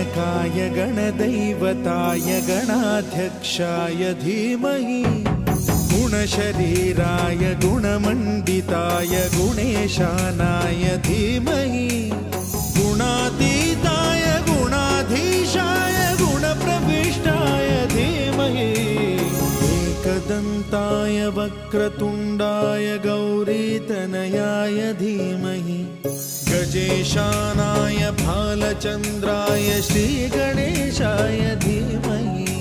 गणनायकाय गणदैवताय गणाध्यक्षाय धीमहि गुणशरीराय गुणमण्डिताय गुणेशानाय धीमहि गुणातीताय गुणाधीशाय गुणप्रविष्टाय धीमहि एकदन्ताय वक्रतुण्डाय गौरीतनयाय धीमहि गजेशानाय भालचन्द्राय श्रीगणेशाय धीमहि